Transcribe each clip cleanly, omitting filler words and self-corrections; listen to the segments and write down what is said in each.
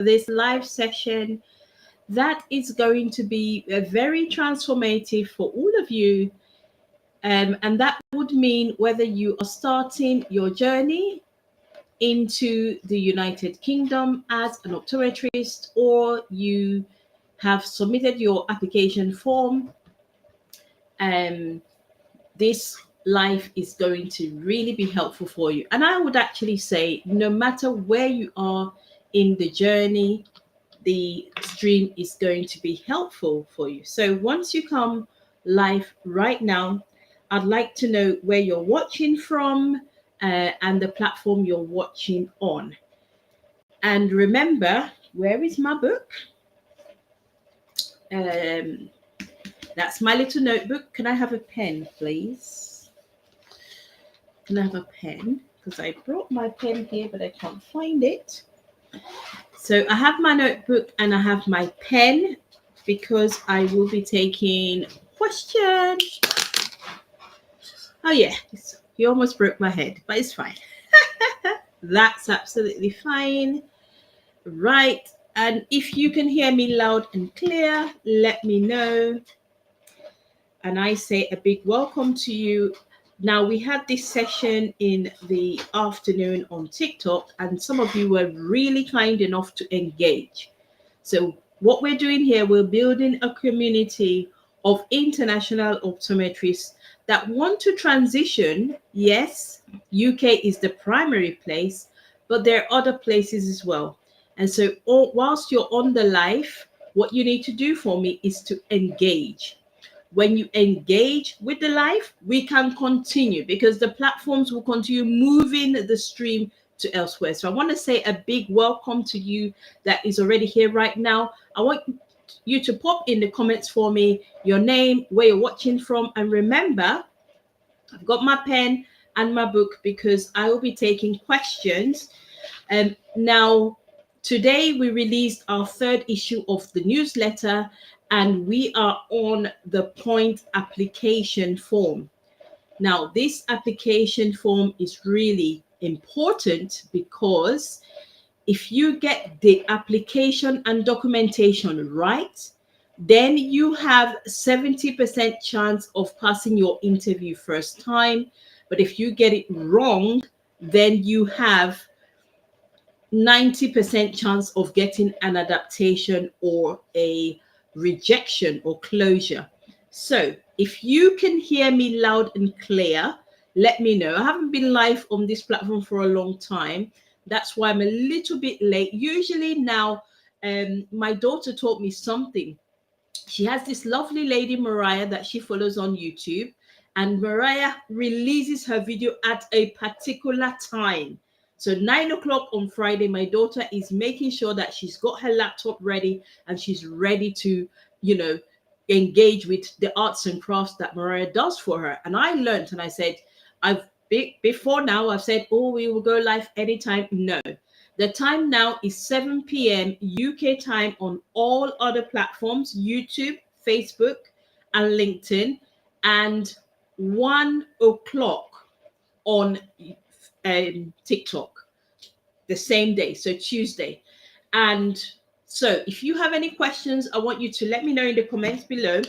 this live session that is going to be very transformative for all of you. And that would mean whether you are starting your journey into the United Kingdom as an optometrist, or you have submitted your application form. This life is going to really be helpful for you. And I would actually say, no matter where you are in the journey, the stream is going to be helpful for you. So once you come live right now, I'd like to know where you're watching from and the platform you're watching on. And remember, where is my book? That's my little notebook. Can I have a pen, please? Can I have a pen? Because I brought my pen here, but I can't find it. So I have my notebook and I have my pen because I will be taking questions. Oh yeah, you almost broke my head, but it's fine. That's absolutely fine. Right. And if you can hear me loud and clear, let me know. And I say a big welcome to you. Now, we had this session in the afternoon on TikTok, and some of you were really kind enough to engage. So what we're doing here, we're building a community of international optometrists that want to transition. Yes, UK is the primary place, but there are other places as well. And so whilst you're on the live, what you need to do for me is to engage. When you engage with the live, we can continue because the platforms will continue moving the stream to elsewhere. So I want to say a big welcome to you that is already here right now. I want you to pop in the comments for me your name, where you're watching from, and remember, I've got my pen and my book because I will be taking questions. Now, today we released our third issue of the newsletter, and we are on the point application form. Now, this application form is really important because if you get the application and documentation right, then you have 70% chance of passing your interview first time. But if you get it wrong, then you have 90% chance of getting an adaptation or a rejection or closure. So if you can hear me loud and clear, let me know. I haven't been live on this platform for a long time. That's why I'm a little bit late. Usually now, my daughter taught me something. She has this lovely lady, Mariah, that she follows on YouTube. And Mariah releases her video at a particular time. So 9 o'clock on Friday, my daughter is making sure that she's got her laptop ready and she's ready to, engage with the arts and crafts that Mariah does for her. And I learned, and I said, before now, I've said, oh, we will go live anytime. No, the time now is 7 p.m. UK time on all other platforms, YouTube, Facebook, and LinkedIn, and 1 o'clock on TikTok the same day, so Tuesday. And so if you have any questions, I want you to let me know in the comments below.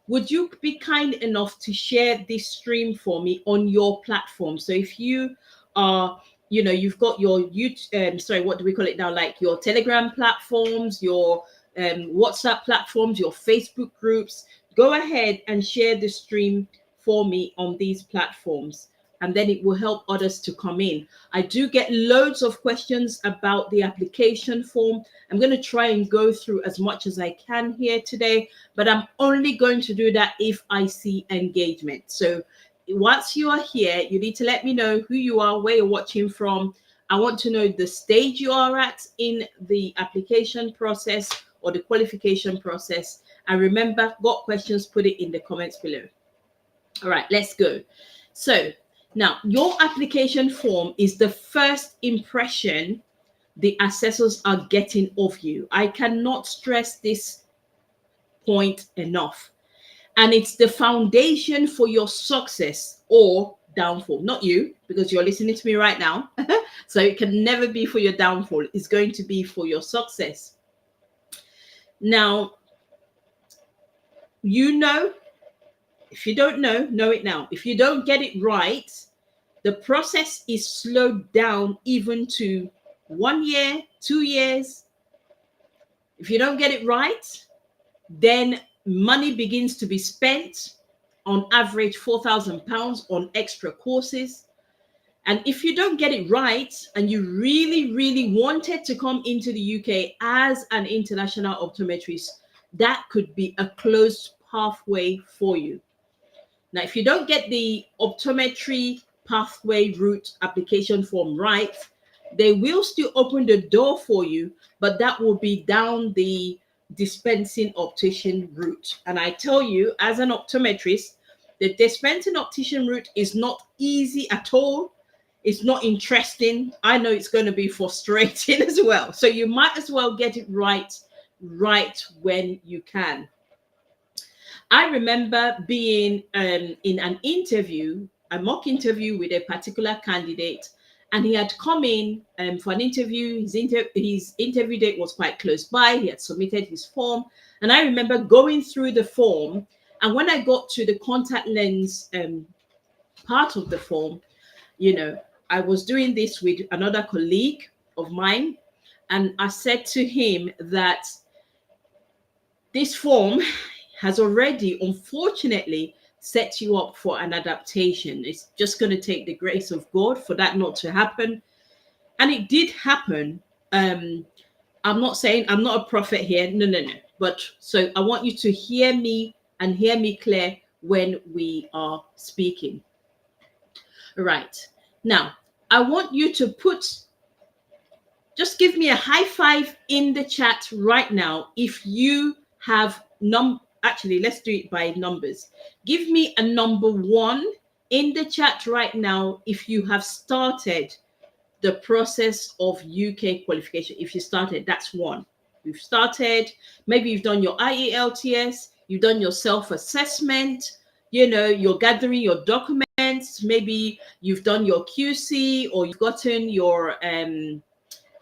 Would you be kind enough to share this stream for me on your platform? So if you are, you've got your YouTube, what do we call it now? Like your Telegram platforms, your WhatsApp platforms, your Facebook groups, go ahead and share the stream for me on these platforms. And then it will help others to come in. I do get loads of questions about the application form. I'm going to try and go through as much as I can here today, but I'm only going to do that if I see engagement. So once you are here, you need to let me know who you are, where you're watching from. I want to know the stage you are at in the application process or the qualification process. And remember, got questions, put it in the comments below. All right, let's go. So now, your application form is the first impression the assessors are getting of you. I cannot stress this point enough. And it's the foundation for your success or downfall. Not you, because you're listening to me right now. So it can never be for your downfall. It's going to be for your success. Now, if you don't know it now. If you don't get it right, the process is slowed down even to 1 year, 2 years. If you don't get it right, then money begins to be spent, on average £4,000 on extra courses. And if you don't get it right and you really, really wanted to come into the UK as an international optometrist, that could be a closed pathway for you. Now, if you don't get the optometry pathway route application form right, they will still open the door for you, but that will be down the dispensing optician route. And I tell you, as an optometrist, the dispensing optician route is not easy at all. It's not interesting. I know it's going to be frustrating as well. So you might as well get it right when you can. I remember being in an interview, a mock interview with a particular candidate, and he had come in for an interview. His interview date was quite close by. He had submitted his form, and I remember going through the form. And when I got to the contact lens part of the form, I was doing this with another colleague of mine, and I said to him that this form has already, unfortunately, set you up for an adaptation. It's just going to take the grace of God for that not to happen. And it did happen. I'm not saying I'm not a prophet here. No. But so I want you to hear me and hear me clear when we are speaking. Right. Now, I want you to just give me a high five in the chat right now if you have actually, let's do it by numbers. Give me a number 1 in the chat right now if you have started the process of UK qualification. If you started, that's 1. You've started, maybe you've done your IELTS, you've done your self-assessment, you're gathering your documents, maybe you've done your QC, or you've gotten your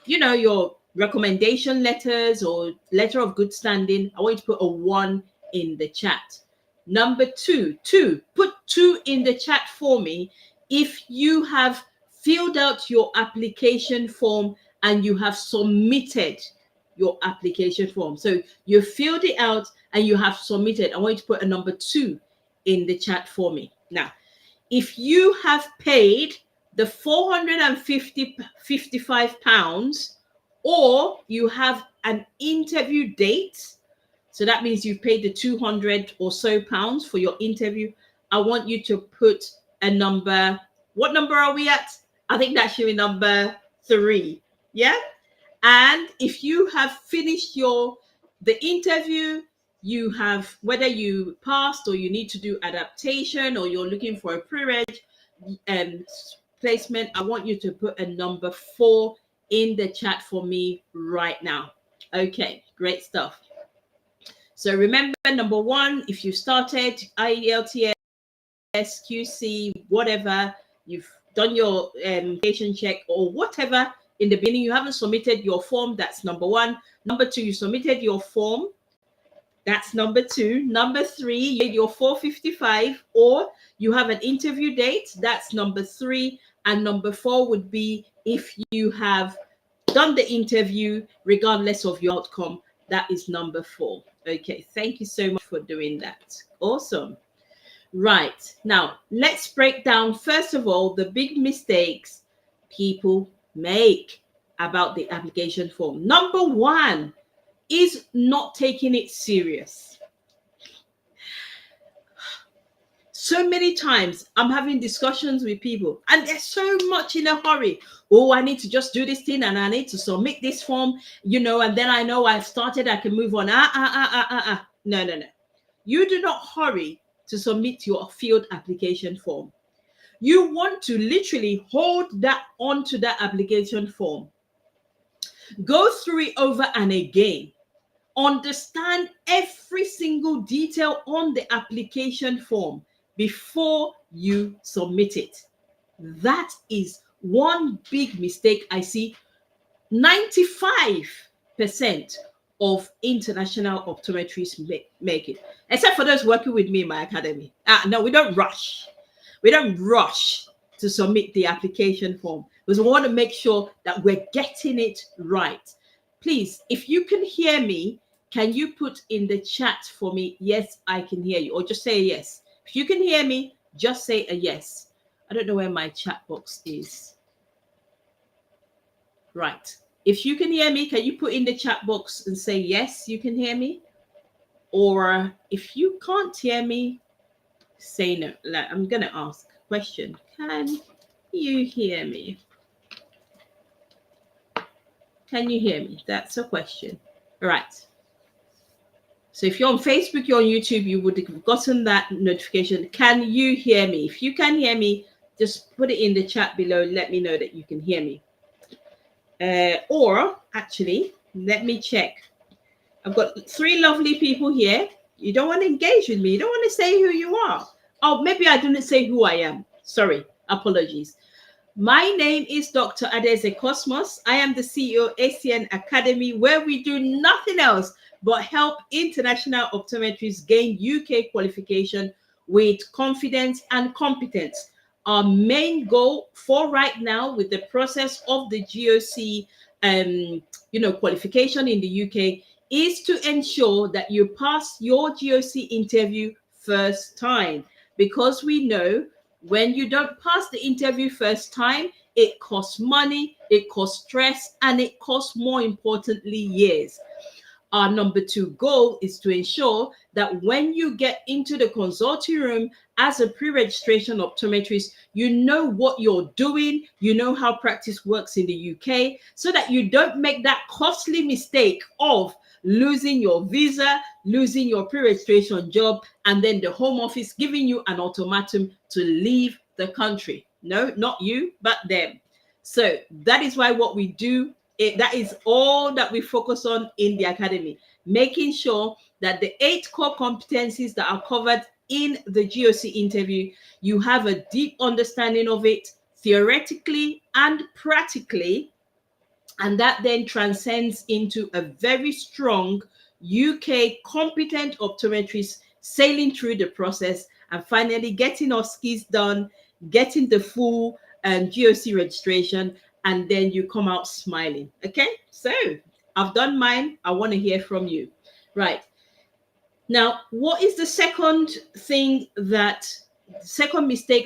your recommendation letters or letter of good standing. I want you to put a 1 in the chat. Number 2, put 2 in the chat for me if you have filled out your application form and you have submitted your application form. So you filled it out and you have submitted. I want you to put a number 2 in the chat for me. Now, if you have paid the £455, or you have an interview date, so that means you've paid the 200 or so pounds for your interview, I want you to put a number. What number are we at? I think that should be number 3. Yeah. And if you have finished the interview, you have, whether you passed or you need to do adaptation or you're looking for a pre-reg placement, I want you to put a number 4 in the chat for me right now. Okay, great stuff. So remember, number 1, if you started IELTS, QC, whatever, you've done your application check or whatever in the beginning, you haven't submitted your form, that's number 1. Number 2, you submitted your form, that's number 2. Number 3, you did your 455, or you have an interview date, that's number 3. And number 4 would be if you have done the interview regardless of your outcome, that is number 4. Okay, thank you so much for doing that. Awesome. Right, now let's break down first of all the big mistakes people make about the application form. Number 1 is not taking it serious. So many times I'm having discussions with people and they're so much in a hurry. Oh, I need to just do this thing and I need to submit this form, and then I know I've started, I can move on. No. You do not hurry to submit your field application form. You want to literally hold that onto that application form. Go through it over and again. Understand every single detail on the application form before you submit it. That is one big mistake I see 95% of international optometrists make it, except for those working with me in my academy. No, we don't rush. We don't rush to submit the application form because we want to make sure that we're getting it right. Please, if you can hear me, can you put in the chat for me, yes, I can hear you, or just say yes. If you can hear me, just say a yes. I don't know where my chat box is. Right. If you can hear me, can you put in the chat box and say, yes, you can hear me? Or if you can't hear me, say no. Like, I'm going to ask a question. Can you hear me? Can you hear me? That's a question. All right. So if you're on Facebook, you're on YouTube, you would have gotten that notification. Can you hear me? If you can hear me, just put it in the chat below. Let me know that you can hear me. Or actually, let me check. I've got 3 lovely people here. You don't want to engage with me. You don't want to say who you are. Oh, maybe I didn't say who I am. Sorry, apologies. My name is Dr. Adeze Cosmos. I am the CEO of ACN Academy, where we do nothing else but help international optometrists gain UK qualification with confidence and competence. Our main goal for right now with the process of the GOC qualification in the UK is to ensure that you pass your GOC interview first time, because we know when you don't pass the interview first time, it costs money, it costs stress, and it costs, more importantly, years. Our number 2 goal is to ensure that when you get into the consulting room as a pre-registration optometrist, you know what you're doing, you know how practice works in the UK, so that you don't make that costly mistake of losing your visa, losing your pre-registration job, and then the Home Office giving you an ultimatum to leave the country. No, not you, but them. So that is why what we do, that is all that we focus on in the academy, making sure that the 8 core competencies that are covered in the GOC interview, you have a deep understanding of it theoretically and practically, and that then transcends into a very strong UK competent optometrist sailing through the process and finally getting our skis done, getting the full GOC registration, and then you come out smiling. Okay, so I've done mine. I want to hear from you. Right. Now, what is the second mistake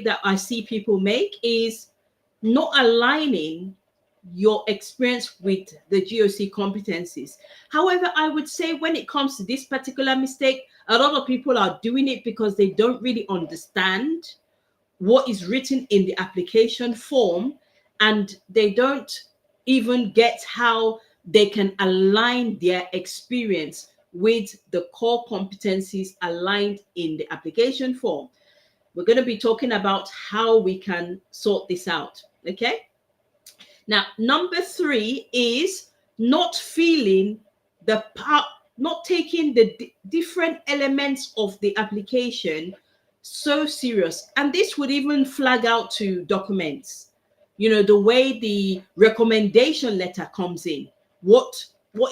that I see people make is not aligning your experience with the GOC competencies. However, I would say when it comes to this particular mistake, a lot of people are doing it because they don't really understand what is written in the application form, and they don't even get how they can align their experience with the core competencies aligned in the application form. We're going to be talking about how we can sort this out. Okay. Now, number 3 is not feeling the part, not taking the different elements of the application so serious. And this would even flag out to documents, the way the recommendation letter comes in, what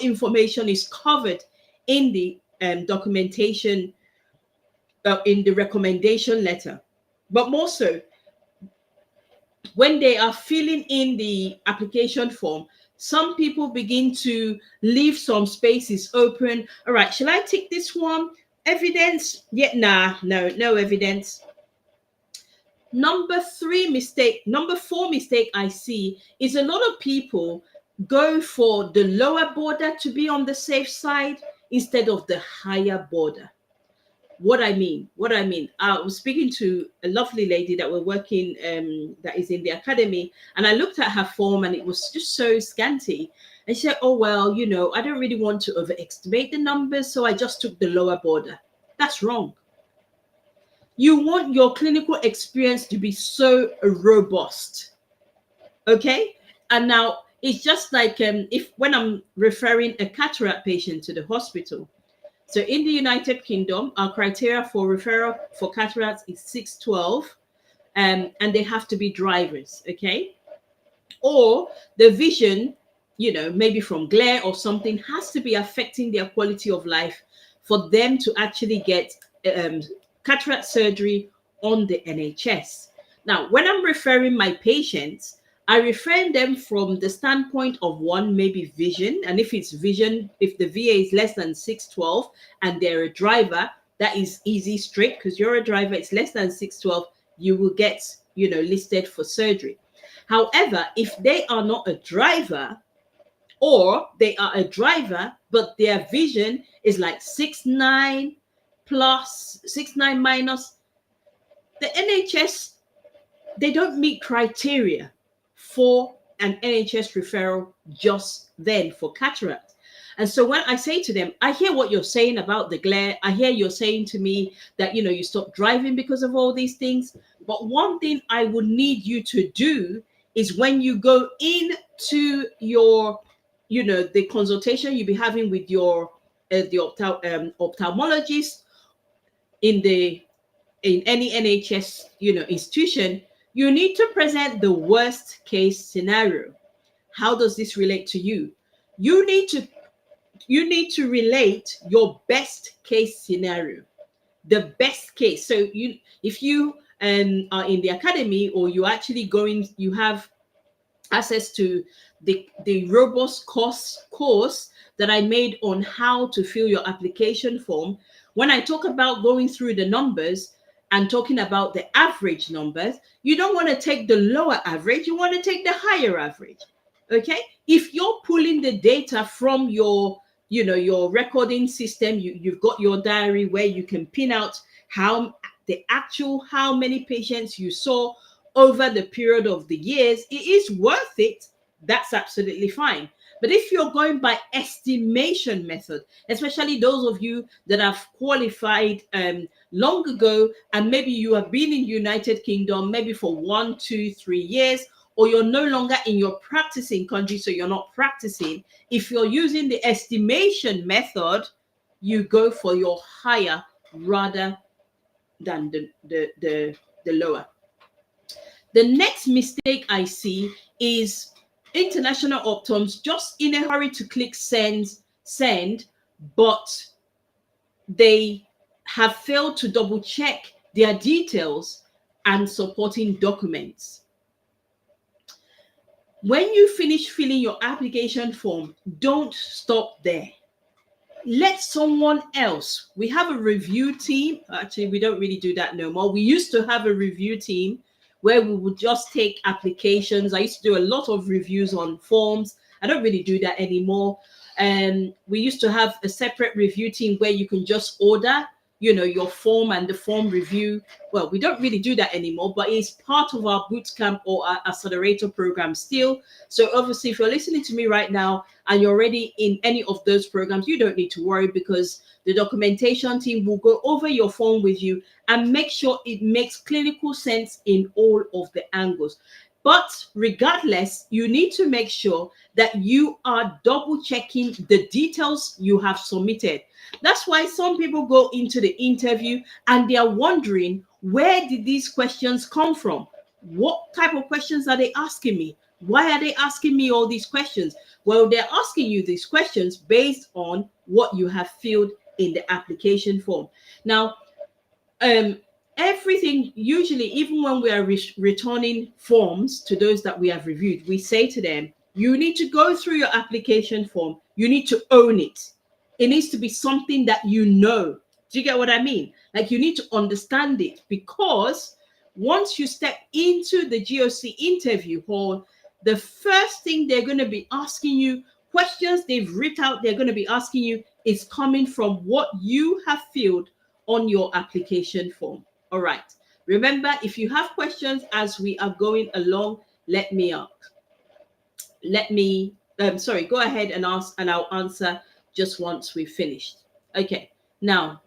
information is covered in the documentation, in the recommendation letter. But more so, when they are filling in the application form, some people begin to leave some spaces open. All right, shall I tick this one? Evidence? Yeah, nah, no evidence. Number 4 mistake I see is a lot of people go for the lower border to be on the safe side instead of the higher border. What I mean, I was speaking to a lovely lady that we're working, that is in the academy, and I looked at her form and it was just so scanty. And she said, oh, well, I don't really want to overestimate the numbers, so I just took the lower border. That's wrong. You want your clinical experience to be so robust. Okay. And now it's just like when I'm referring a cataract patient to the hospital, So in the United Kingdom, our criteria for referral for cataracts is 612, and they have to be drivers, okay? Or the vision, maybe from glare or something, has to be affecting their quality of life for them to actually get um, cataract surgery on the NHS. Now, when I'm referring my patients, I refer them from the standpoint of one, maybe vision. And if it's vision, if the VA is less than 612 and they're a driver, that is easy, straight, because you're a driver, it's less than 612, you will get, listed for surgery. However, if they are not a driver, or they are a driver, but their vision is like 6'9 plus 6'9 minus, the NHS, they don't meet criteria for an NHS referral just then for cataract. And so when I say to them, I hear what you're saying about the glare. I hear you're saying to me that, you stop driving because of all these things. But one thing I would need you to do is when you go into your, the consultation you'll be having with your ophthalmologist in any NHS, institution, you need to present the worst case scenario. How does this relate to you? You need to relate your best case scenario, the best case. So if you are in the academy, or you have access to the robust course that I made on how to fill your application form. When I talk about going through the numbers and talking about the average numbers, you don't want to take the lower average, you want to take the higher average. Okay? If you're pulling the data from your recording system, you've got your diary where you can pin out how many patients you saw over the period of the years, it is worth it. That's absolutely fine. But if you're going by estimation method, especially those of you that have qualified long ago, and maybe you have been in United Kingdom maybe for 1, 2, 3 years, or you're no longer in your practicing country, so you're not practicing. If you're using the estimation method, you go for your higher rather than the lower. The next mistake I see is international optoms just in a hurry to click send, but they have failed to double check their details and supporting documents. When you finish filling your application form, don't stop there. Let someone else. We have a review team. Actually, we don't really do that no more. We used to have a review team where we would just take applications. I used to do a lot of reviews on forms. I don't really do that anymore. We used to have a separate review team where you can just order, your form and the form review. Well, we don't really do that anymore, but it's part of our bootcamp or our accelerator program still. So obviously, if you're listening to me right now and you're already in any of those programs, you don't need to worry, because the documentation team will go over your form with you and make sure it makes clinical sense in all of the angles. But regardless, you need to make sure that you are double checking the details you have submitted. That's why some people go into the interview and they are wondering, where did these questions come from? What type of questions are they asking me? Why are they asking me all these questions? Well, they're asking you these questions based on what you have filled in the application form. Now, everything, usually, even when we are returning forms to those that we have reviewed, we say to them, you need to go through your application form. You need to own it. It needs to be something that you know. Do you get what I mean? Like, you need to understand it, because once you step into the GOC interview hall, the first thing they're going to be asking you, questions they've written out, they're going to be asking you, is coming from what you have filled on your application form. All right. Remember, if you have questions as we are going along, let me ask. Go ahead and ask, and I'll answer just once we've finished. Okay. Now,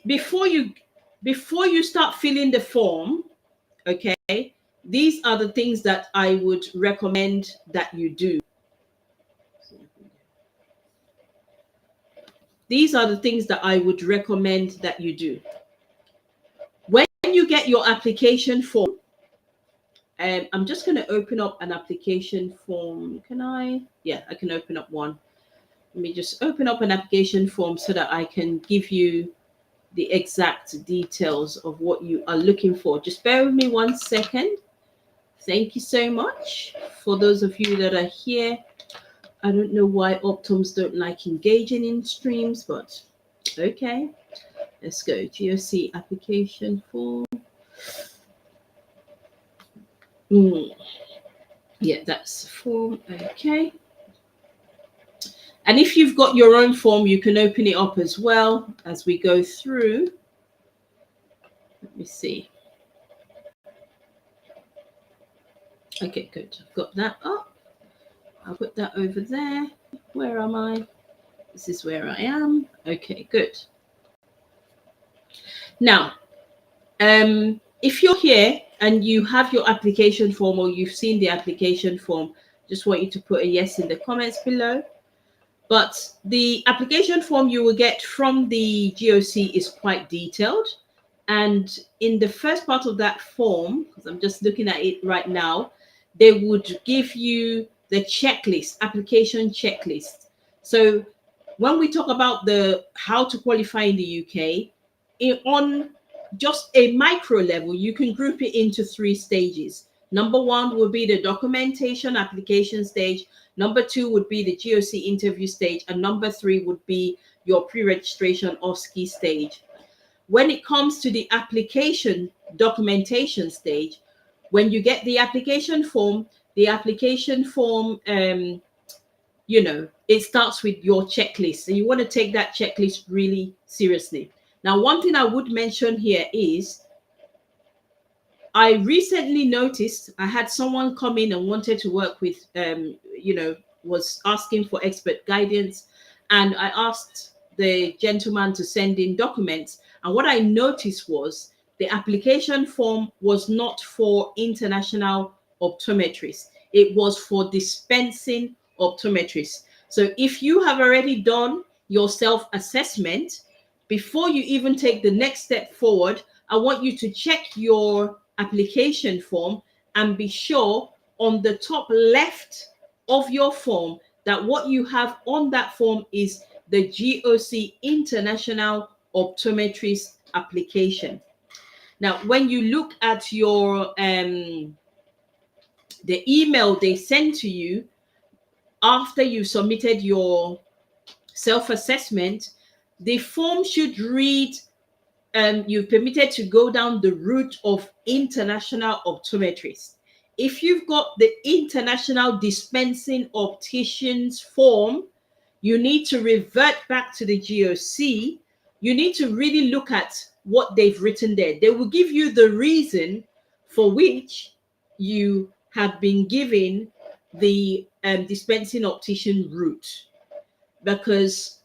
before you start filling the form, okay, these are the things that I would recommend that you do. these are the things that I would recommend that you do. When you get your application form, I'm just going to open up an application form. Can I? Yeah, I can open up one. Let me just open up an application form so that I can give you the exact details of what you are looking for. Just bear with me 1 second. Thank you so much for those of you that are here. I don't know why Optoms don't like engaging in streams, but okay. Let's go. GOC application form. Yeah, that's the form. Okay. And if you've got your own form, you can open it up as well as we go through. Let me see. Okay, good. I've got that up. I'll put that over there. Where am I? This is where I am. Okay, good. Now, if you're here and you have your application form or you've seen the application form, just want you to put a yes in the comments below. But the application form you will get from the GOC is quite detailed. And in the first part of that form, because I'm just looking at it right now, they would give you the checklist, application checklist. So when we talk about the how to qualify in the UK, on just a micro level, you can group it into 3 stages. Number 1 will be the documentation application stage. Number 2 would be the GOC interview stage. And number 3 would be your pre-registration or ski stage. When it comes to the application documentation stage, when you get the application form, it starts with your checklist. So you want to take that checklist really seriously. Now, one thing I would mention here is I recently noticed I had someone come in and wanted to work with, was asking for expert guidance. And I asked the gentleman to send in documents. And what I noticed was the application form was not for international optometrists. It was for dispensing optometrists. So if you have already done your self-assessment, before you even take the next step forward, I want you to check your application form and be sure on the top left of your form that what you have on that form is the GOC International Optometrist Application. Now, when you look at your the email they send to you after you submitted your self-assessment, the form should read you're permitted to go down the route of international optometrists. If you've got the international dispensing opticians form, you need to revert back to the GOC. You need to really look at what they've written there. They will give you the reason for which you have been given the dispensing optician route, because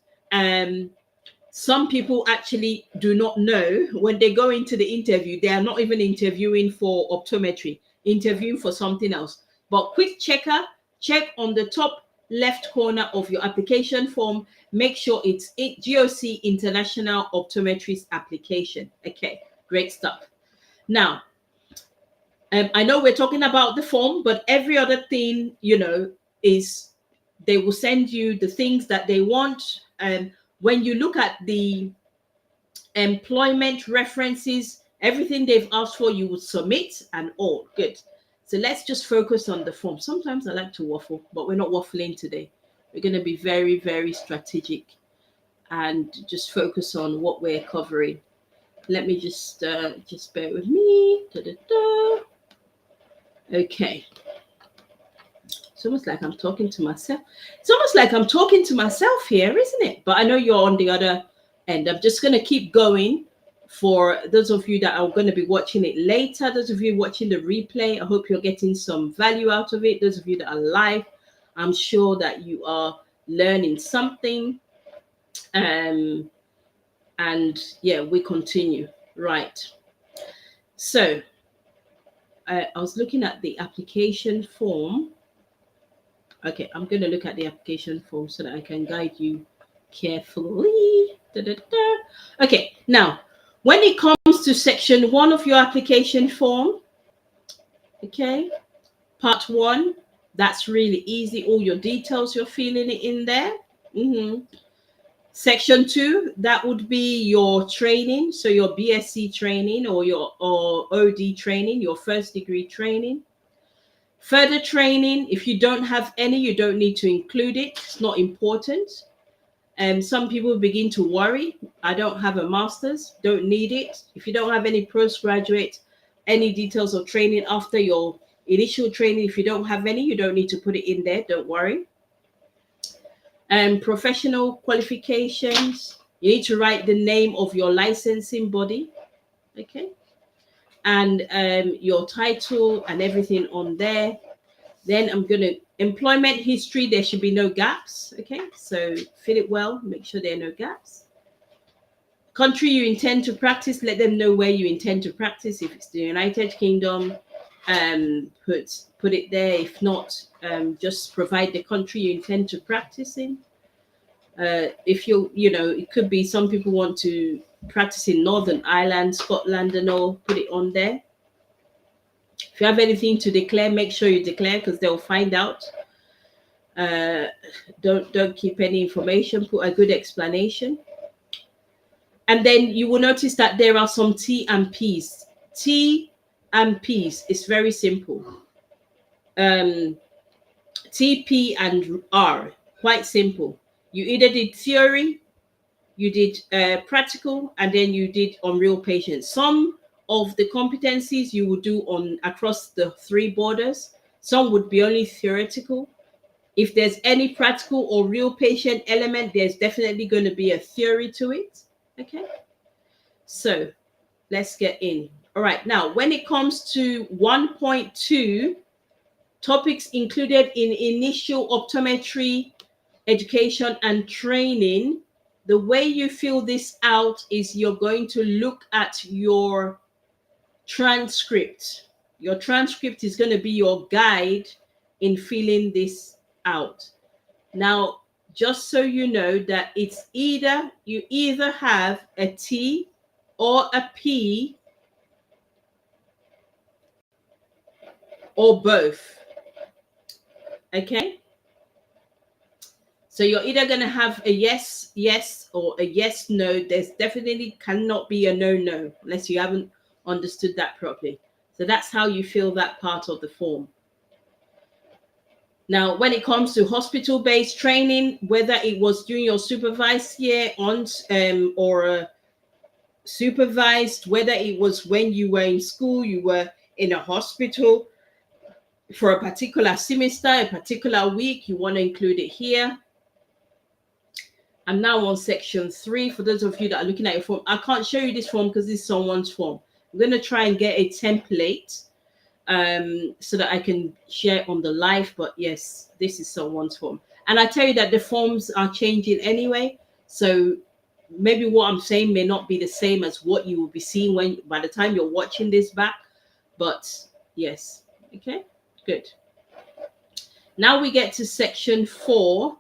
some people actually do not know when they go into the interview, they are not even interviewing for optometry, interviewing for something else. But quick check on the top left corner of your application form, make sure it's GOC International Optometrist Application. Okay, great stuff. Now, I know we're talking about the form, but every other thing, is they will send you the things that they want. When you look at the employment references, everything they've asked for, you would submit and all good. So let's just focus on the form. Sometimes I like to waffle, but we're not waffling today. We're going to be very, very strategic and just focus on what we're covering. Let me just bear with me. Okay. It's almost like I'm talking to myself. It's almost like I'm talking to myself here, isn't it? But I know you're on the other end. I'm just going to keep going for those of you that are going to be watching it later. Those of you watching the replay, I hope you're getting some value out of it. Those of you that are live, I'm sure that you are learning something. And yeah, we continue. Right. So I was looking at the application form. Okay, I'm going to look at the application form so that I can guide you carefully. Okay, now when it comes to section 1 of your application form, okay, part 1, that's really easy. All your details, you're filling it in there. Section 2, that would be your training, so your BSc training or your OD training, your first degree training. Further training, if you don't have any, you don't need to include it. It's not important. Some people begin to worry. I don't have a master's, don't need it. If you don't have any postgraduate, any details of training after your initial training, if you don't have any, you don't need to put it in there, don't worry. Professional qualifications, you need to write the name of your licensing body, okay, and your title and everything on there. Then I'm going to employment history. There should be no gaps. Okay, so fill it well. Make sure there are no gaps. Country you intend to practice. Let them know where you intend to practice. If it's the United Kingdom, put it there. If not, just provide the country you intend to practice in. If it could be some people want to practice in Northern Ireland, Scotland, and all. Put it on there. If you have anything to declare, make sure you declare because they'll find out. Don't keep any information. Put a good explanation. And then you will notice that there are some T and P's. T and P's is very simple. T, P, and R, quite simple. You either did theory, you did practical, and then you did on real patients. Some of the competencies you would do on across the 3 borders. Some would be only theoretical. If there's any practical or real patient element, there's definitely going to be a theory to it. Okay, so let's get in. All right, now when it comes to 1.2, topics included in initial optometry education and training, the way you fill this out is you're going to look at your transcript. Your transcript is going to be your guide in filling this out. Now, just so you know that it's you either have a T or a P or both. Okay? So you're either going to have a yes, yes, or a yes, no. There's definitely cannot be a no, no, unless you haven't understood that properly. So that's how you fill that part of the form. Now, when it comes to hospital-based training, whether it was during your supervised year or supervised, whether it was when you were in school, you were in a hospital for a particular semester, a particular week, you want to include it here. I'm now on section 3. For those of you that are looking at your form, I can't show you this form because this is someone's form. I'm going to try and get a template so that I can share it on the live. But yes, this is someone's form. And I tell you that the forms are changing anyway. So maybe what I'm saying may not be the same as what you will be seeing by the time you're watching this back. But yes, okay, good. Now we get to section 4.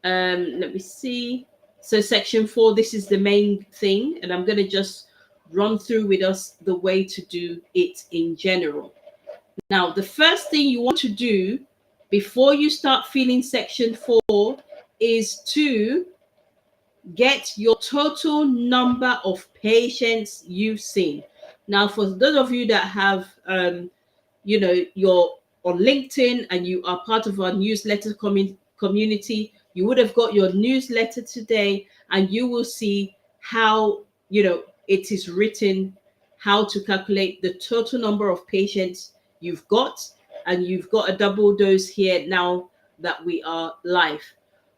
Let me see. So section 4, this is the main thing, and I'm going to just run through with us the way to do it in general. Now, the first thing you want to do before you start filling section 4 is to get your total number of patients you've seen. Now, for those of you that have, you're on LinkedIn and you are part of our newsletter community, you would have got your newsletter today, and you will see how, it is written, how to calculate the total number of patients you've got. And you've got a double dose here now that we are live.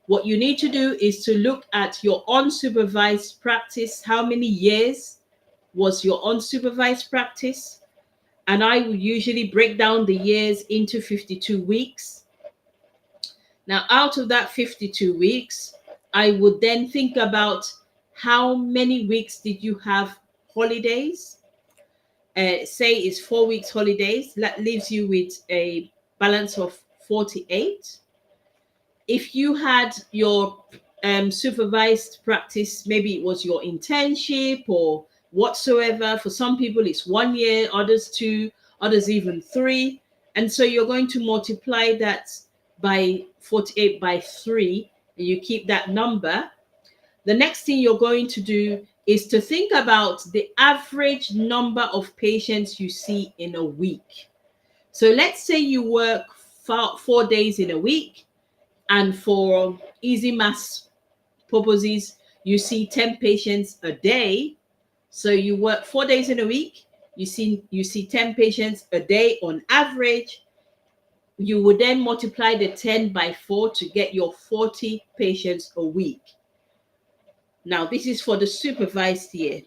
What you need to do is to look at your unsupervised practice. How many years was your unsupervised practice? And I will usually break down the years into 52 weeks. Now, out of that 52 weeks, I would then think about how many weeks did you have holidays? Say it's 4 weeks holidays. That leaves you with a balance of 48. If you had your supervised practice, maybe it was your internship or whatsoever. For some people, it's 1 year, others 2, others even 3. And so you're going to multiply that by 48 by 3, and you keep that number. The next thing you're going to do is to think about the average number of patients you see in a week. So let's say you work 4 days in a week, and for easy maths purposes, you see 10 patients a day. So you work 4 days in a week, you see 10 patients a day on average. You would then multiply the 10 by 4 to get your 40 patients a week. Now, this is for the supervised year.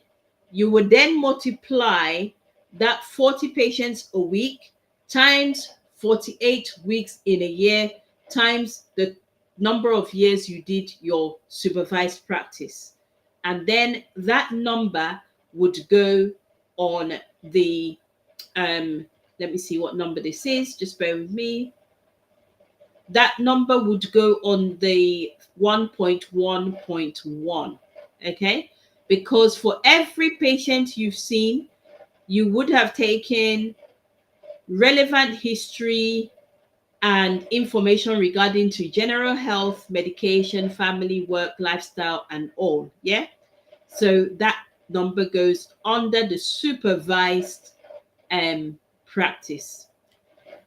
You would then multiply that 40 patients a week times 48 weeks in a year times the number of years you did your supervised practice. And then that number would go on the, let me see what number this is, just bear with me. That number would go on the 1.1.1, okay? Because for every patient you've seen, you would have taken relevant history and information regarding to general health, medication, family, work, lifestyle, and all, yeah? So that number goes under the supervised practice.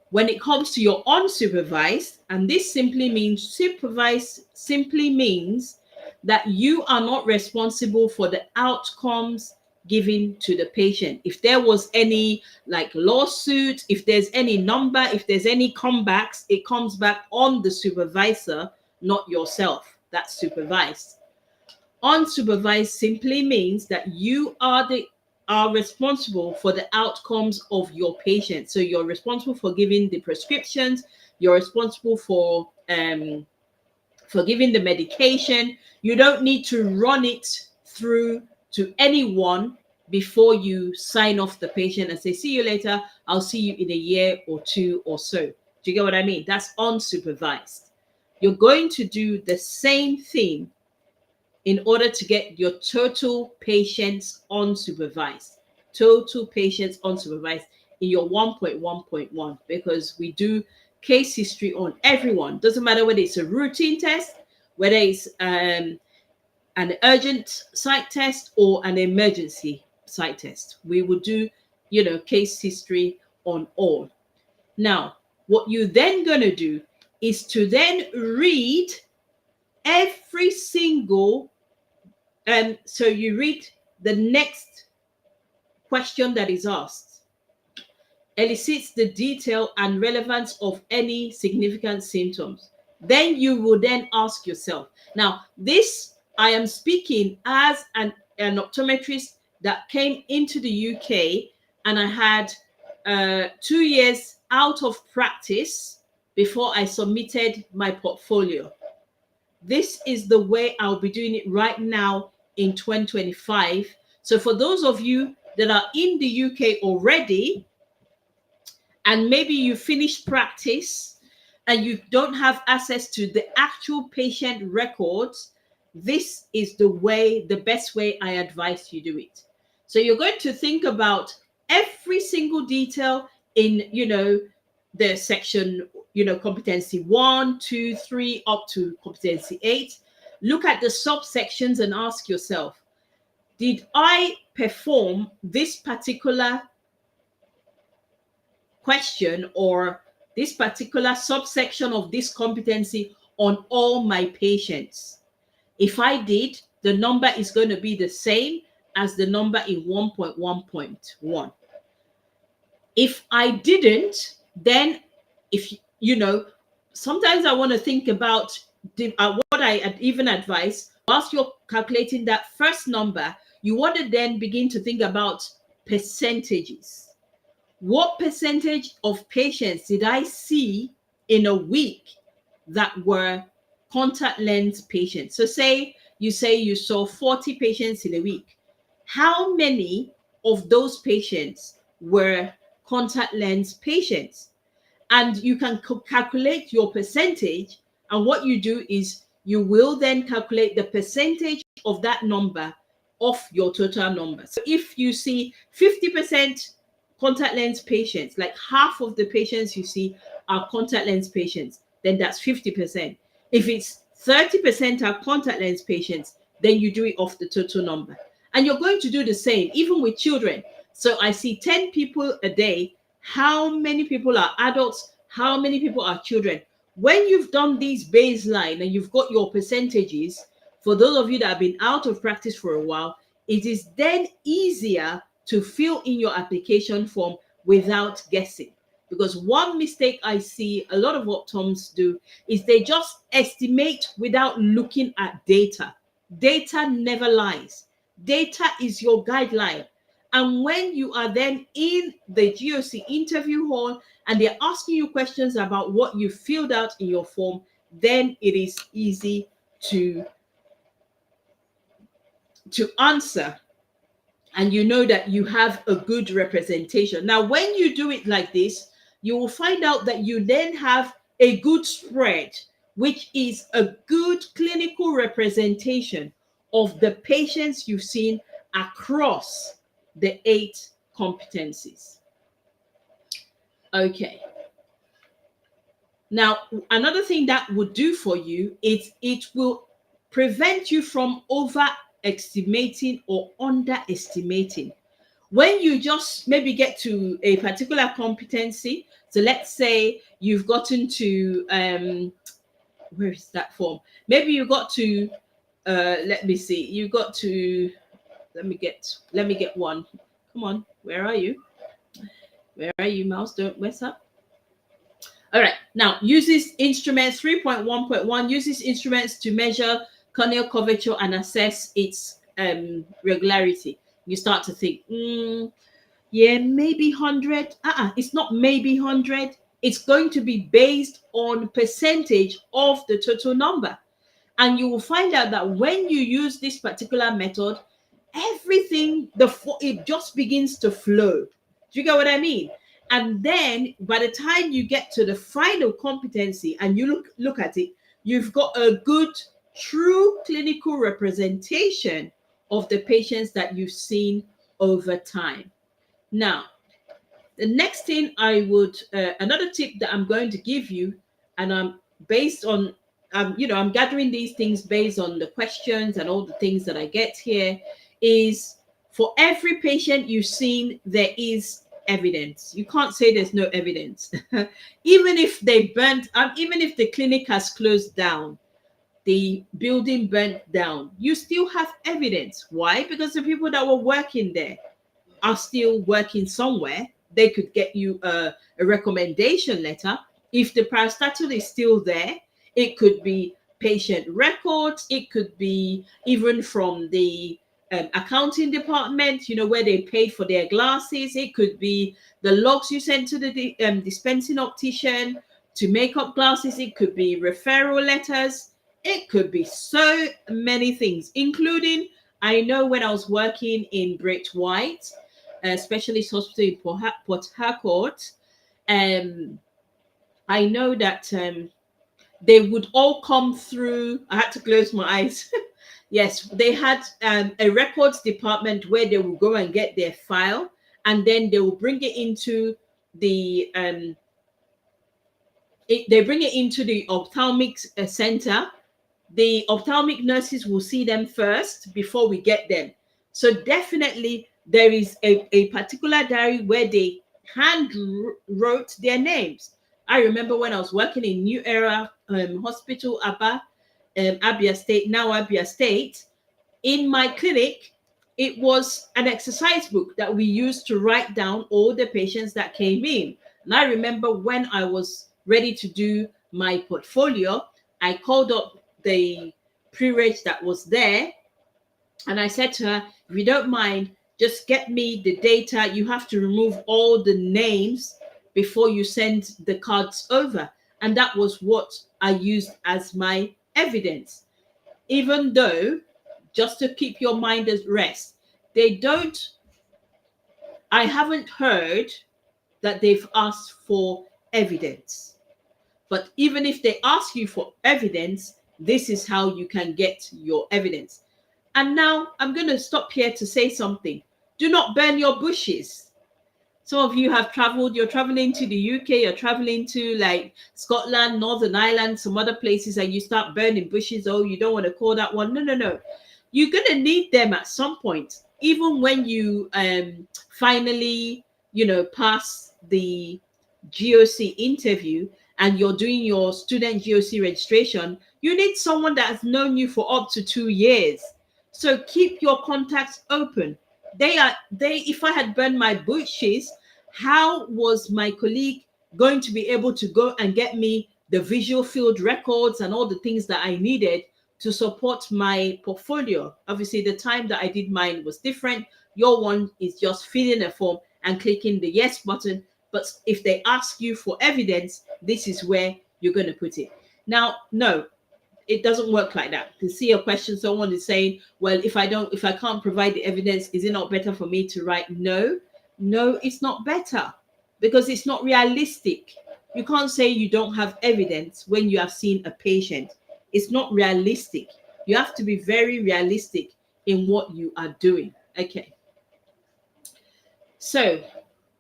When it comes to your unsupervised, and this simply means supervised simply means that you are not responsible for the outcomes given to the patient. If there was any like lawsuit, if there's any number, if there's any comebacks, it comes back on the supervisor, not yourself. That's supervised. Unsupervised simply means that you are responsible for the outcomes of your patient. So you're responsible for giving the prescriptions, you're responsible for giving the medication. You don't need to run it through to anyone before you sign off the patient and say, see you later, I'll see you in a year or 2 or so. Do you get what I mean? That's unsupervised. You're going to do the same thing in order to get your total patients unsupervised. Total patients unsupervised in your 1.1.1, because we do case history on everyone. Doesn't matter whether it's a routine test, whether it's an urgent site test or an emergency site test. We will do, case history on all. Now, what you're then going to do is to then read every single so you read the next question that is asked, elicits the detail and relevance of any significant symptoms. Then you will then ask yourself. Now, this I am speaking as an optometrist that came into the UK, and I had 2 years out of practice before I submitted my portfolio. This is the way I'll be doing it right now in 2025. So for those of you that are in the UK already, and maybe you finished practice and you don't have access to the actual patient records, this is the best way I advise you do it. So you're going to think about every single detail in, the section, competency 1, 2, 3, up to competency 8. Look at the subsections and ask yourself, did I perform this particular question or this particular subsection of this competency on all my patients? If I did, the number is going to be the same as the number in 1.1.1. If I didn't, then sometimes I want to think about what I even advise. Whilst you're calculating that first number, you want to then begin to think about percentages. What percentage of patients did I see in a week that were contact lens patients? So say you saw 40 patients in a week. How many of those patients were contact lens patients? And you can calculate your percentage. And what you do is you will then calculate the percentage of that number of your total number. So if you see 50% contact lens patients, like half of the patients you see are contact lens patients, then that's 50%. If it's 30% are contact lens patients, then you do it off the total number. And you're going to do the same, even with children. So I see 10 people a day. How many people are adults? How many people are children? When you've done these baseline and you've got your percentages, for those of you that have been out of practice for a while, it is then easier to fill in your application form without guessing. Because one mistake I see a lot of optoms do is they just estimate without looking at data. Data never lies. Data is your guideline. And when you are then in the GOC interview hall and they're asking you questions about what you filled out in your form, then it is easy to answer, and you know that you have a good representation. Now, when you do it like this, you will find out that you then have a good spread, which is a good clinical representation of the patients you've seen across the 8 competencies. Okay. Now, another thing that would do for you is it will prevent you from overestimating or underestimating. When you just maybe get to a particular competency, so let's say you've gotten to where is that form? Maybe you got to let me see, you got to let me get one. Come on, where are you? Where are you, mouse? Don't mess up. All right, now uses instruments 3.1.1 uses instruments to measure corneal curvature and assess its regularity. You start to think, yeah, maybe 100. It's not maybe 100. It's going to be based on percentage of the total number. And you will find out that when you use this particular method, everything, it just begins to flow. Do you get what I mean? And then by the time you get to the final competency and you look at it, you've got a good, true clinical representation of the patients that you've seen over time. Now, the next thing I would, another tip that I'm going to give you, and I'm based on, I'm gathering these things based on the questions and all the things that I get here, is for every patient you've seen, there is evidence. You can't say there's no evidence. Even if they burnt, even if the clinic has closed down, the building burnt down, you still have evidence. Why? Because the people that were working there are still working somewhere. They could get you a recommendation letter. If the parastatal is still there, it could be patient records. It could be even from the accounting department, where they paid for their glasses. It could be the logs you sent to the dispensing optician to make up glasses. It could be referral letters. It could be so many things, including, I know when I was working in Great White, specialist hospital in Port Harcourt, I know that they would all come through. I had to close my eyes. Yes, they had a records department where they will go and get their file, and then they will bring it into the they bring it into the ophthalmic center. The ophthalmic nurses will see them first before we get them. So definitely there is a particular diary where they hand wrote their names. I remember when I was working in New Era Hospital, Abia State, now Abia State, in my clinic, it was an exercise book that we used to write down all the patients that came in. And I remember when I was ready to do my portfolio, I called up the pre-reg that was there, and I said to her, if you don't mind, just get me the data. You have to remove all the names before you send the cards over. And that was what I used as my evidence. Even though, just to keep your mind at rest, I haven't heard that they've asked for evidence. But even if they ask you for evidence, This is how you can get your evidence. And now I'm going to stop here to say something. Do not burn your bushes. Some of you have traveled, you're traveling to the UK, you're traveling to like Scotland, Northern Ireland, some other places, and you start burning bushes. Oh, you don't want to call that one. No, no, no. You're going to need them at some point. Even when you finally, pass the GOC interview and you're doing your student GOC registration, you need someone that has known you for up to 2 years. So keep your contacts open. If I had burned my bushes, how was my colleague going to be able to go and get me the visual field records and all the things that I needed to support my portfolio? Obviously, the time that I did mine was different. Your one is just filling a form and clicking the yes button. But if they ask you for evidence, this is where you're going to put it. Now, no, it doesn't work like that. To see a question, someone is saying, well, if I can't provide the evidence, is it not better for me to write? No, it's not better, because it's not realistic. You can't say you don't have evidence when you have seen a patient. It's not realistic. You have to be very realistic in what you are doing. Okay. So,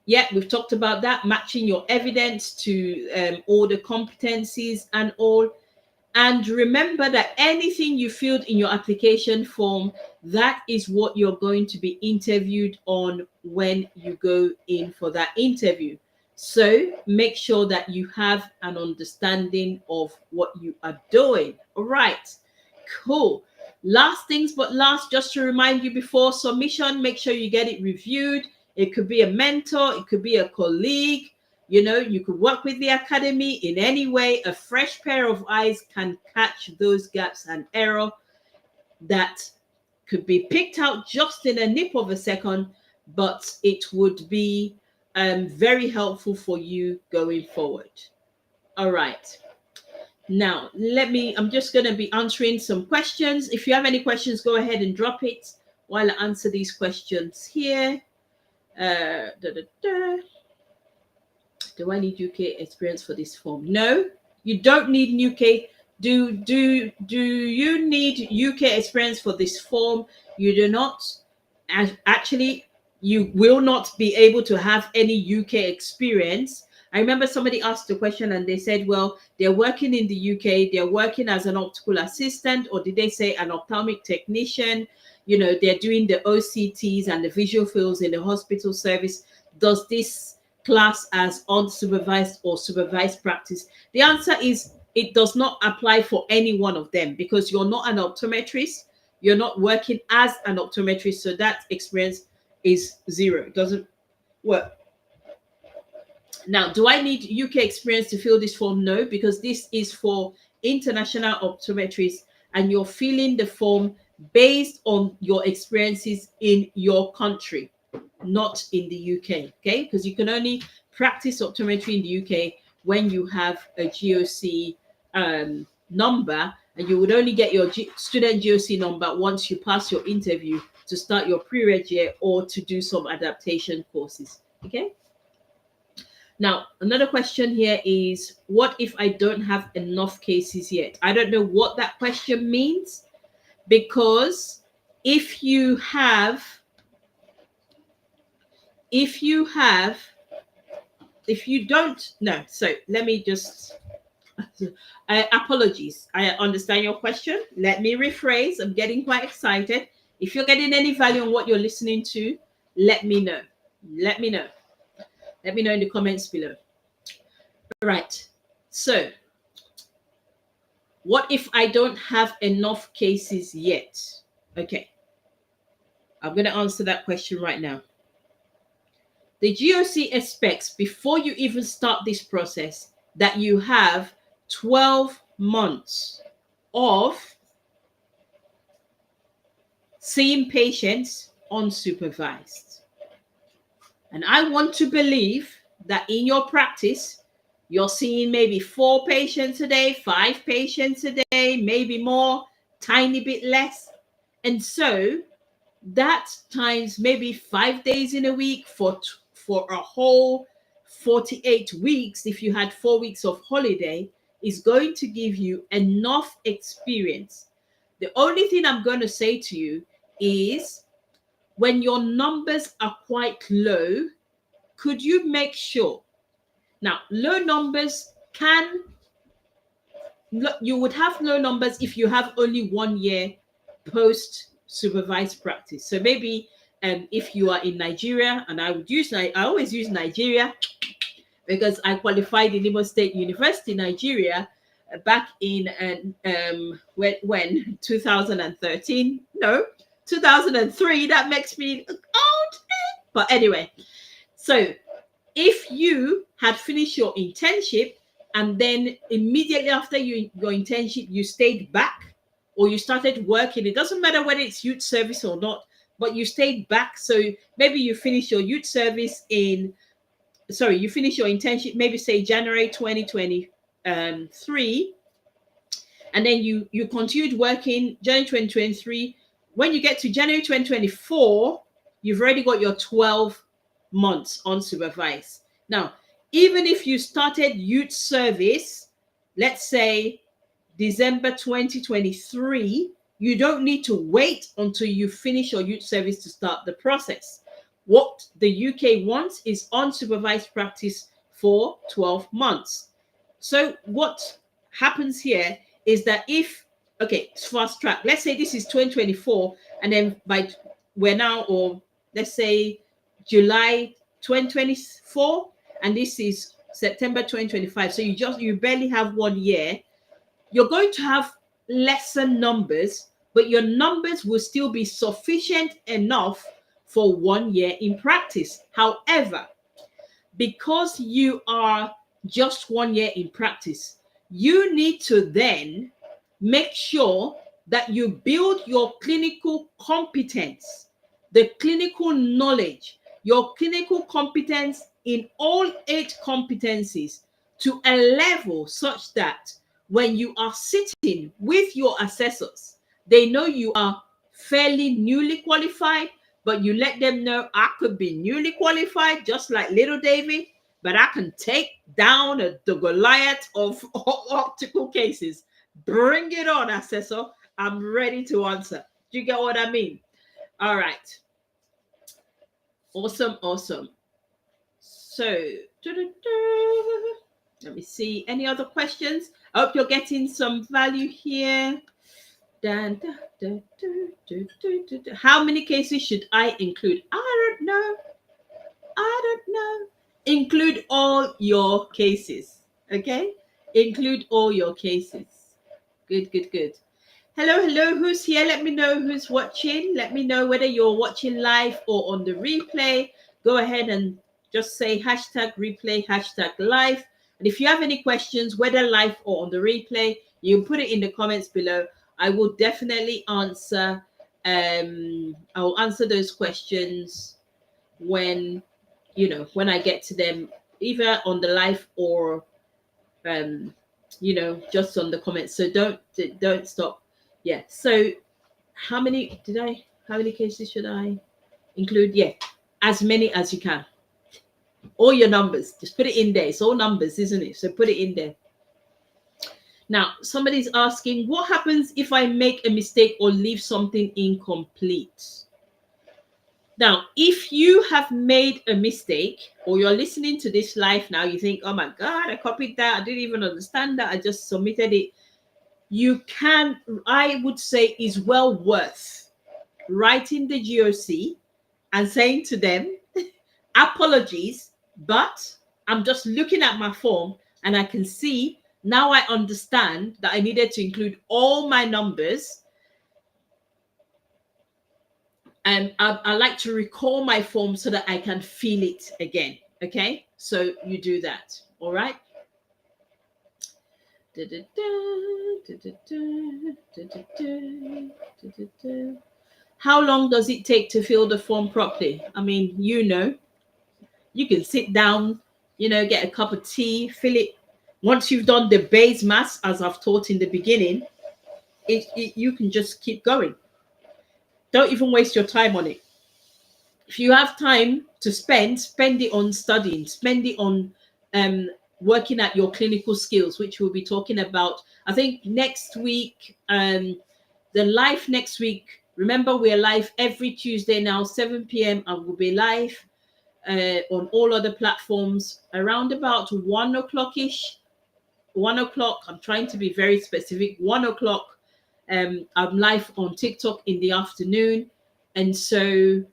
yeah, we've talked about that, matching your evidence to all the competencies and all. And remember that anything you filled in your application form, that is what you're going to be interviewed on when you go in for that interview. So make sure that you have an understanding of what you are doing. All right, cool. Last things but last, just to remind you, before submission, make sure you get it reviewed. It could be a mentor, it could be a colleague. You could work with the academy in any way. A fresh pair of eyes can catch those gaps and error that could be picked out just in a nip of a second, but it would be very helpful for you going forward. All right. Now, I'm just going to be answering some questions. If you have any questions, go ahead and drop it while I answer these questions here. Do I need UK experience for this form? No, you don't need UK. Do you need UK experience for this form? You do not. Actually, you will not be able to have any UK experience. I remember somebody asked a question and they said, well, they're working in the UK, they're working as an optical assistant, or did they say an ophthalmic technician? They're doing the OCTs and the visual fields in the hospital service. Does this class as unsupervised or supervised practice? The answer is it does not apply for any one of them, because you're not an optometrist. You're not working as an optometrist, so that experience is zero. It doesn't work. Now, do I need UK experience to fill this form? No, because this is for international optometrists, and you're filling the form based on your experiences in your country, not in the UK, okay? Because you can only practice optometry in the UK when you have a GOC number, and you would only get your student GOC number once you pass your interview to start your pre-reg year or to do some adaptation courses, okay? Now, another question here is, what if I don't have enough cases yet? I don't know what that question means, because if you don't know, so let me just apologies. I understand your question. Let me rephrase. I'm getting quite excited. If you're getting any value on what you're listening to, let me know. Let me know in the comments below. All right. So, what if I don't have enough cases yet? Okay. I'm going to answer that question right now. The GOC expects, before you even start this process, that you have 12 months of seeing patients unsupervised. And I want to believe that in your practice, you're seeing maybe 4 patients a day, 5 patients a day, maybe more, tiny bit less. And so that times maybe 5 days in a week for a whole 48 weeks, if you had 4 weeks of holiday, is going to give you enough experience. The only thing I'm going to say to you is when your numbers are quite low, could you make sure? Now, low numbers you would have low numbers if you have only 1 year post supervised practice. So maybe if you are in Nigeria, and I always use Nigeria because I qualified in Imo State University, Nigeria, back in when 2013, no, 2003. That makes me old. But anyway, so if you had finished your internship and then immediately after your internship you stayed back or you started working, it doesn't matter whether it's youth service or not, but you stayed back. So maybe you finished your youth service you finished your internship, maybe say January 2023, and then you continued working January 2023. When you get to January 2024, you've already got your 12 months unsupervised. Now, even if you started youth service, let's say December 2023, you don't need to wait until you finish your youth service to start the process. What the UK wants is unsupervised practice for 12 months. So what happens here is that it's fast track. Let's say this is 2024, and then we're now, or let's say July 2024, and this is September 2025. So you barely have 1 year. You're going to have lesser numbers, but your numbers will still be sufficient enough for 1 year in practice. However, because you are just 1 year in practice, you need to then make sure that you build your clinical competence, the clinical knowledge, your clinical competence in all 8 competencies to a level such that when you are sitting with your assessors, they know you are fairly newly qualified, but you let them know I could be newly qualified, just like little David, but I can take down the Goliath of optical cases. Bring it on, assessor. I'm ready to answer. Do you get what I mean? All right. Awesome, awesome. So, let me see. Any other questions? I hope you're getting some value here. How many cases should I include? I don't know. Include all your cases. Okay? Include all your cases. Good. Hello. Who's here? Let me know who's watching. Let me know whether you're watching live or on the replay. Go ahead and just say #replay, #live. And if you have any questions, whether live or on the replay, you can put it in the comments below. I will definitely answer. I will answer those questions when I get to them, either on the live or just on the comments. So don't stop. Yeah. So how many cases should I include? Yeah, as many as you can. All your numbers, just put it in there. It's all numbers, isn't it? So put it in there. Now, somebody's asking, what happens if I make a mistake or leave something incomplete? Now, if you have made a mistake, or you're listening to this live now, you think, oh my God, I copied that. I didn't even understand that. I just submitted it. I would say, is well worth writing the GOC and saying to them, apologies, but I'm just looking at my form and I can see now, I understand that I needed to include all my numbers. And I like to recall my form so that I can feel it again. Okay, so you do that. All right. How long does it take to fill the form properly? I mean, you can sit down, get a cup of tea, fill it. Once you've done the base mass, as I've taught in the beginning, you can just keep going. Don't even waste your time on it. If you have time to spend it on studying, spend it on working at your clinical skills, which we'll be talking about, I think, next week. The live next week. Remember, we're live every Tuesday now, 7 p.m. and we'll be live on all other platforms around about 1 o'clock ish. 1 o'clock. I'm trying to be very specific. 1 o'clock. I'm live on TikTok in the afternoon. And so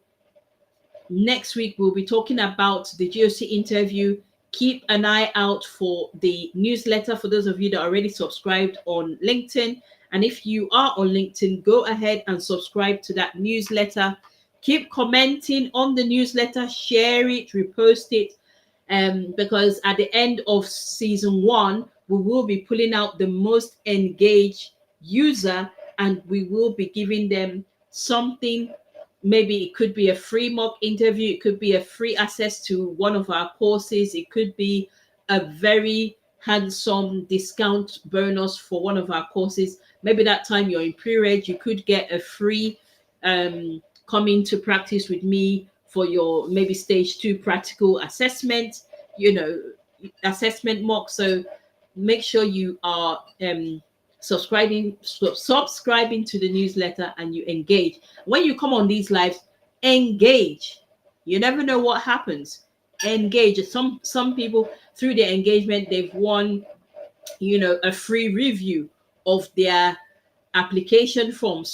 next week we'll be talking about the GOC interview. Keep an eye out for the newsletter for those of you that are already subscribed on LinkedIn. And if you are on LinkedIn, go ahead and subscribe to that newsletter. Keep commenting on the newsletter, share it, repost it, because at the end of season 1, we will be pulling out the most engaged user, and we will be giving them something. Maybe it could be a free mock interview, it could be a free access to one of our courses, it could be a very handsome discount bonus for one of our courses. Maybe that time you're in pre-reg, you could get a free coming to practice with me for your maybe stage 2 practical assessment, assessment mock. So make sure you are subscribing to the newsletter and you engage. When you come on these lives, engage. You never know what happens. Engage. Some people, through their engagement, they've won a free review of their application form.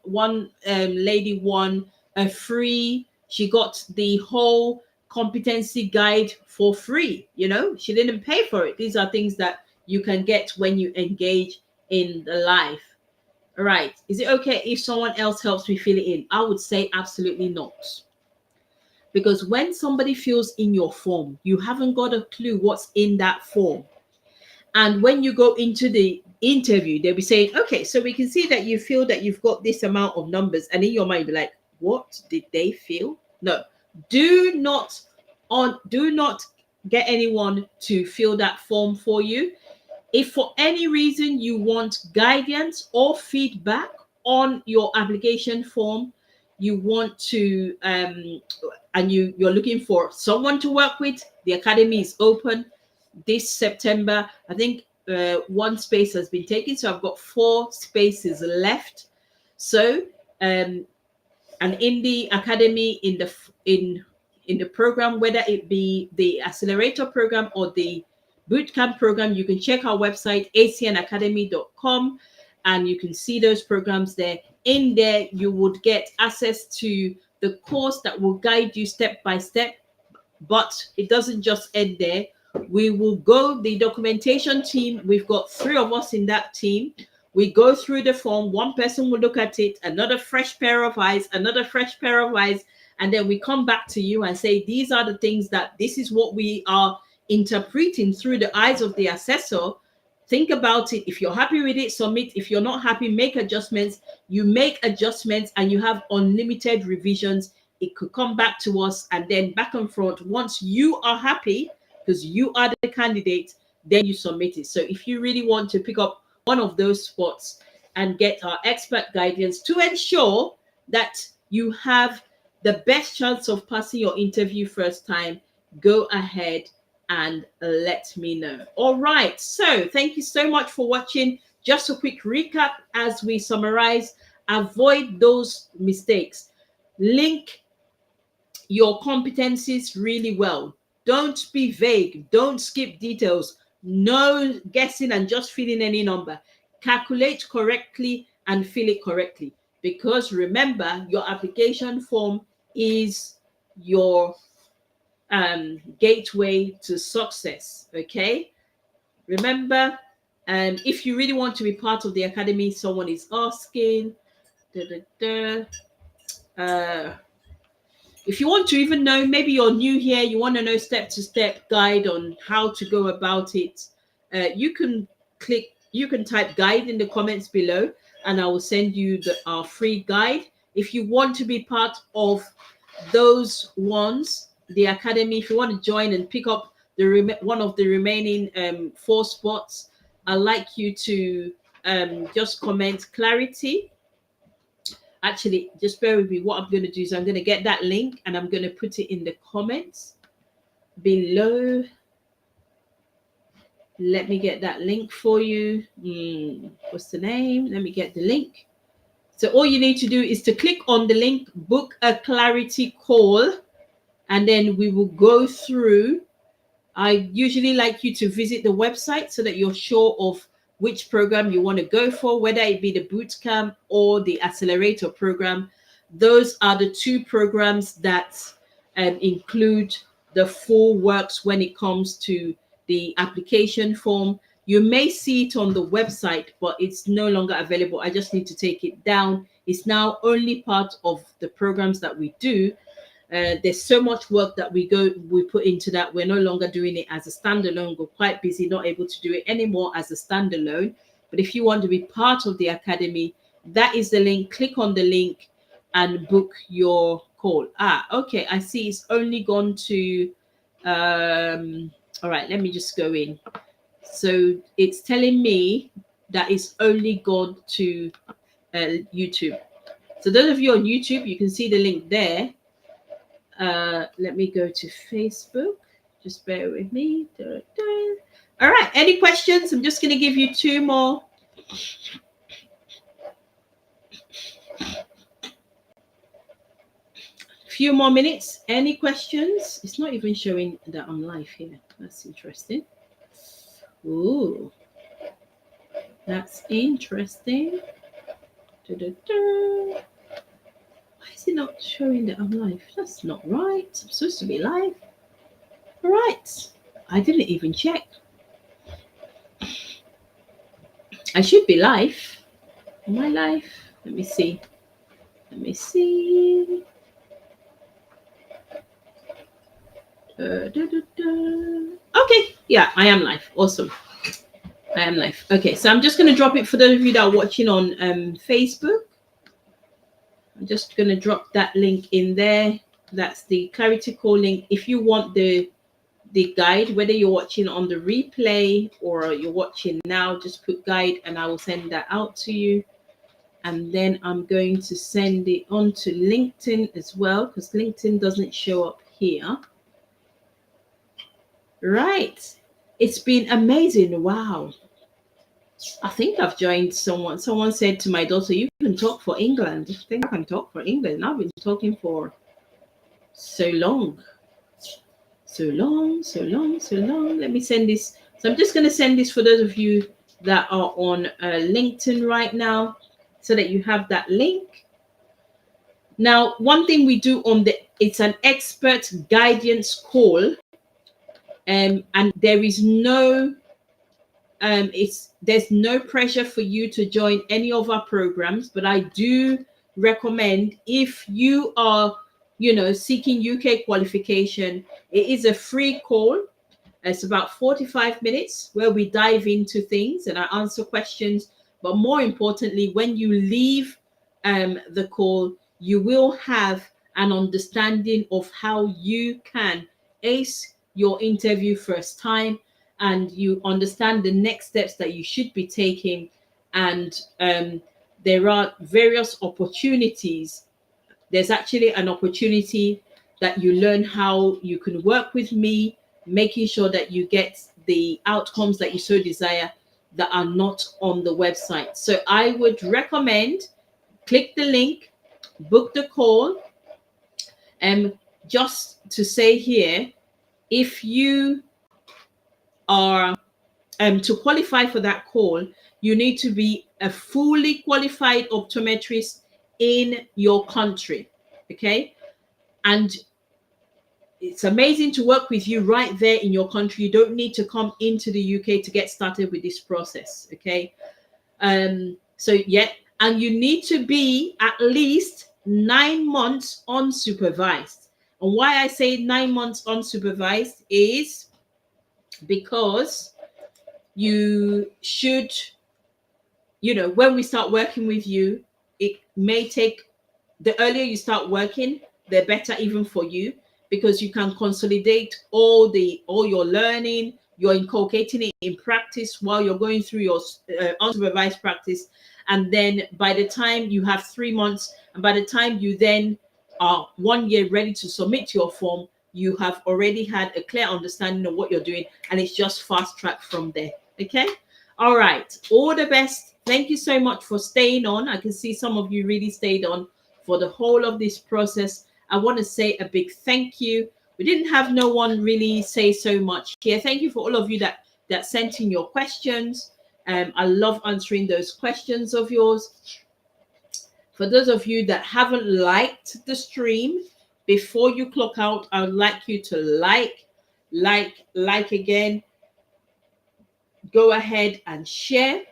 One lady won a free, she got the whole competency guide for free. She didn't pay for it. These are things that you can get when you engage in the live. All right. Is it okay if someone else helps me fill it in? I would say absolutely not. Because when somebody fills in your form, you haven't got a clue what's in that form. And when you go into the interview, they'll be saying, okay, so we can see that you feel that you've got this amount of numbers. And in your mind, be like, what did they feel? No, do not get anyone to fill that form for you. If for any reason you want guidance or feedback on your application form, you want to, and you're looking for someone to work with, the academy is open this September. I think one space has been taken, so I've got 4 spaces left. So, and in the academy, in the program, whether it be the accelerator program or the bootcamp program, you can check our website acnacademy.com, and you can see those programs there. In there, you would get access to the course that will guide you step by step. But it doesn't just end there. We will go, the documentation team, we've got 3 of us in that team. We go through the form, one person will look at it, another fresh pair of eyes, another fresh pair of eyes, and then we come back to you and say, these are the things this is what we are interpreting through the eyes of the assessor. Think about it. If you're happy with it, submit. If you're not happy, make adjustments. You make adjustments and you have unlimited revisions. It could come back to us, and then back and front. Once you are happy, because you are the candidate, then you submit it. So if you really want to pick up one of those spots and get our expert guidance to ensure that you have the best chance of passing your interview first time, go ahead and let me know. All right. So thank you so much for watching. Just a quick recap as we summarize. Avoid those mistakes. Link your competencies really well. Don't be vague. Don't skip details. No guessing and just filling any number. Calculate correctly and fill it correctly. Because remember, your application form is your gateway to success. Okay? Remember, if you really want to be part of the academy, someone is asking. If you want to even know, maybe you're new here, you want to know step-to-step guide on how to go about it, you can type guide in the comments below, and I will send you our free guide. If you want to be part of those ones, the academy, if you want to join and pick up one of the remaining 4 spots, I'd like you to just comment clarity. Actually, just bear with me. What I'm going to do is I'm going to get that link and I'm going to put it in the comments below. Let me get that link for you. What's the name? Let me get the link. So all you need to do is to click on the link, book a clarity call, and then we will go through. I usually like you to visit the website so that you're sure of which program you want to go for, whether it be the boot camp or the accelerator program. Those are the two programs that include the full works when it comes to the application form. You may see it on the website, but it's no longer available. I just need to take it down. It's now only part of the programs that we do. There's so much work that we put into that. We're no longer doing it as a standalone. We're quite busy, not able to do it anymore as a standalone. But if you want to be part of the academy, that is the link. Click on the link and book your call. Okay, I see it's only gone to all right, let me just go in. So it's telling me that it's only gone to YouTube. So those of you on YouTube, you can see the link there. Let me go to Facebook. Just bear with me. All right. Any questions? I'm just going to give you two more. Few more minutes. Any questions? It's not even showing that I'm live here. That's interesting. Ooh, that's interesting. Why is it not showing that I'm live? That's not right. I'm supposed to be live. All right. I didn't even check. I should be live. Am I live? Let me see. Let me see. Okay. Yeah, I am live. Awesome. I am live. Okay, so I'm just going to drop it for those of you that are watching on Facebook. I'm just going to drop that link in there. That's the Clarity Call link. If you want the guide, whether you're watching on the replay or you're watching now, just put guide and I will send that out to you. And then I'm going to send it on to LinkedIn as well, because LinkedIn doesn't show up here. Right. It's been amazing. Wow. I think I've joined someone. Someone said to my daughter, you can talk for England. I think I can talk for England. I've been talking for so long. So long. Let me send this. So I'm just going to send this for those of you that are on LinkedIn right now so that you have that link. Now, one thing we do it's an expert guidance call. And there is no there's no pressure for you to join any of our programs, but I do recommend, if you are seeking UK qualification, it is a free call. It's about 45 minutes where we dive into things and I answer questions. But more importantly, when you leave the call, you will have an understanding of how you can ace your interview first time, and you understand the next steps that you should be taking. And there are various opportunities. There's actually an opportunity that you learn how you can work with me, making sure that you get the outcomes that you so desire that are not on the website. So I would recommend click the link, book the call. And just to say here, if you are to qualify for that call, you need to be a fully qualified optometrist in your country. Okay. And it's amazing to work with you right there in your country. You don't need to come into the UK to get started with this process. Okay. So yeah, and you need to be at least 9 months unsupervised. And why I say 9 months unsupervised is because you should, when we start working with you, it may take, the earlier you start working, the better even for you, because you can consolidate all your learning. You're inculcating it in practice while you're going through your unsupervised practice. And then by the time you have 3 months, and by the time you then are 1 year ready to submit your form, you have already had a clear understanding of what you're doing, and it's just fast track from there. Okay. All right. All the best. Thank you so much for staying on. I can see some of you really stayed on for the whole of this process. I want to say a big thank you. We didn't have no one really say so much here. Thank you for all of you that sent in your questions. I love answering those questions of yours. For those of you that haven't liked the stream, before you clock out, I would like you to like again. Go ahead and share.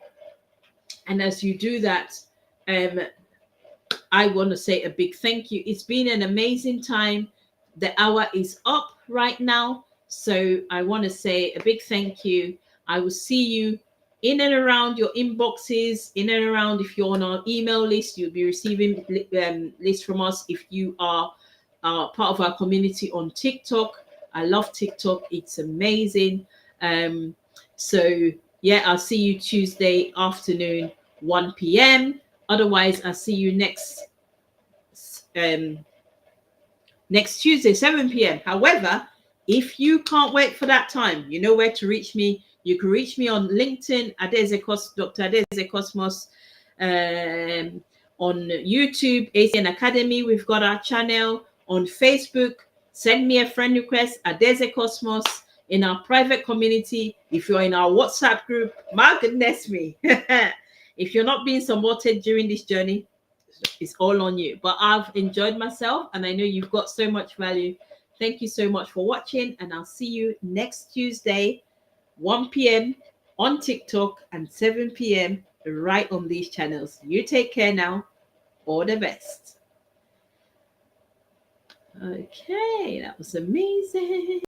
And as you do that, I want to say a big thank you. It's been an amazing time. The hour is up right now. So I want to say a big thank you. I will see you in and around your inboxes, in and around. If you're on our email list, you'll be receiving lists from us. If you are part of our community on TikTok, I love TikTok. It's amazing. So yeah, I'll see you Tuesday afternoon, 1 p.m. Otherwise, I'll see you next Tuesday, 7 p.m. However, if you can't wait for that time, you know where to reach me. You can reach me on LinkedIn, Dr. Adeze Cosmos, on YouTube, ACN Academy. We've got our channel on Facebook. Send me a friend request, Adeze Cosmos, in our private community. If you're in our WhatsApp group, my goodness me. If you're not being supported during this journey, it's all on you. But I've enjoyed myself, and I know you've got so much value. Thank you so much for watching, and I'll see you next Tuesday, 1 p.m. on TikTok and 7 p.m. right on these channels. You take care now. All the best. Okay, that was amazing.